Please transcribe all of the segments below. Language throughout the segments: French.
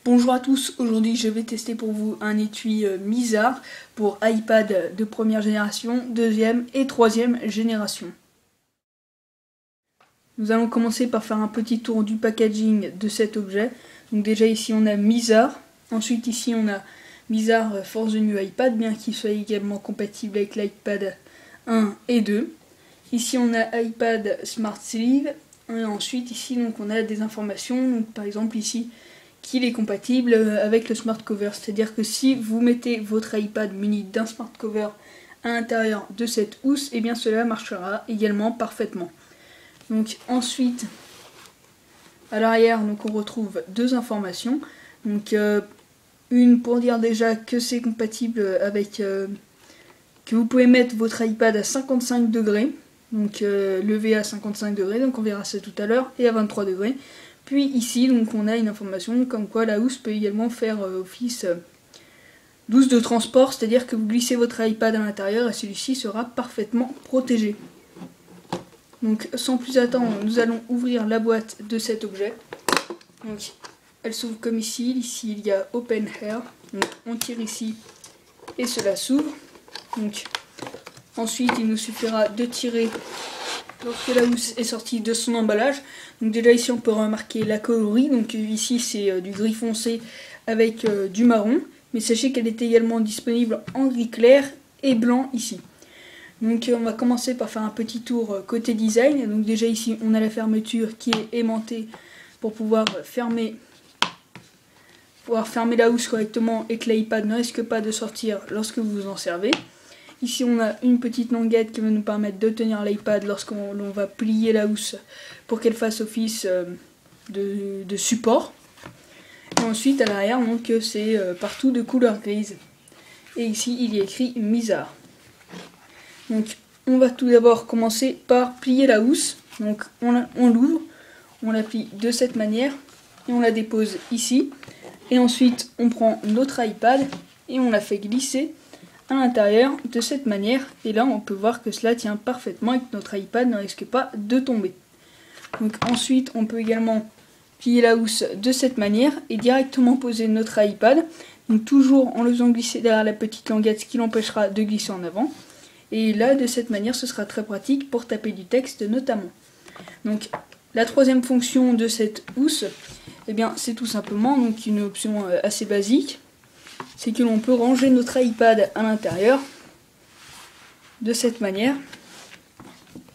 Bonjour à tous, aujourd'hui je vais tester pour vous un étui Mizar pour iPad de première génération, deuxième et troisième génération. Nous allons commencer par faire un petit tour du packaging de cet objet. Donc déjà ici on a Mizar, ensuite ici on a Mizar for the New iPad, bien qu'il soit également compatible avec l'iPad 1 et 2. Ici on a iPad Smart Sleeve, et ensuite ici donc on a des informations, donc par exemple ici qu'il est compatible avec le smart cover, c'est-à-dire que si vous mettez votre iPad muni d'un smart cover à l'intérieur de cette housse, et bien cela marchera également parfaitement. Donc ensuite, à l'arrière, donc on retrouve deux informations. Donc une pour dire déjà que c'est compatible avec que vous pouvez mettre votre iPad à 55 degrés, donc levé à 55 degrés, donc on verra ça tout à l'heure, et à 23 degrés. Puis ici, donc on a une information comme quoi la housse peut également faire office d'housse de transport, c'est-à-dire que vous glissez votre iPad à l'intérieur et celui-ci sera parfaitement protégé. Donc sans plus attendre, nous allons ouvrir la boîte de cet objet. Donc elle s'ouvre comme ici, ici il y a Open Air, donc on tire ici et cela s'ouvre. Donc ensuite il nous suffira de tirer lorsque la housse est sortie de son emballage. Donc déjà ici on peut remarquer la coloris, donc ici c'est du gris foncé avec du marron, mais sachez qu'elle est également disponible en gris clair et blanc ici. Donc on va commencer par faire un petit tour côté design. Donc déjà ici on a la fermeture qui est aimantée pour pouvoir fermer la housse correctement et que l'iPad ne risque pas de sortir lorsque vous vous en servez. Ici on a une petite languette qui va nous permettre de tenir l'iPad lorsqu'on va plier la housse pour qu'elle fasse office de support. Et ensuite à l'arrière donc c'est partout de couleur grise. Et ici il y a écrit Mizar. Donc on va tout d'abord commencer par plier la housse. Donc on l'ouvre, on la plie de cette manière et on la dépose ici. Et ensuite on prend notre iPad et on la fait glisser à l'intérieur de cette manière, et là on peut voir que cela tient parfaitement et que notre iPad ne risque pas de tomber. Donc ensuite on peut également plier la housse de cette manière et directement poser notre iPad, donc toujours en le faisant glisser derrière la petite languette, ce qui l'empêchera de glisser en avant, et là de cette manière ce sera très pratique pour taper du texte notamment. Donc la troisième fonction de cette housse, eh bien c'est tout simplement donc une option assez basique. C'est que l'on peut ranger notre iPad à l'intérieur de cette manière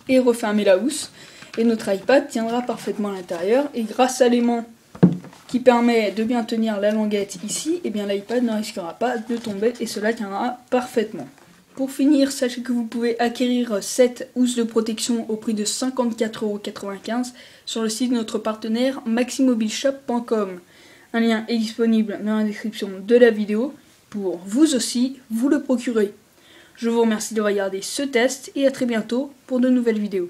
et refermer la housse, et notre iPad tiendra parfaitement à l'intérieur, et grâce à l'aimant qui permet de bien tenir la languette ici, et bien l'iPad ne risquera pas de tomber et cela tiendra parfaitement. Pour finir, sachez que vous pouvez acquérir cette housse de protection au prix de 54,95 € sur le site de notre partenaire maximobilshop.com. Un lien est disponible dans la description de la vidéo pour vous aussi vous le procurer. Je vous remercie de regarder ce test et à très bientôt pour de nouvelles vidéos.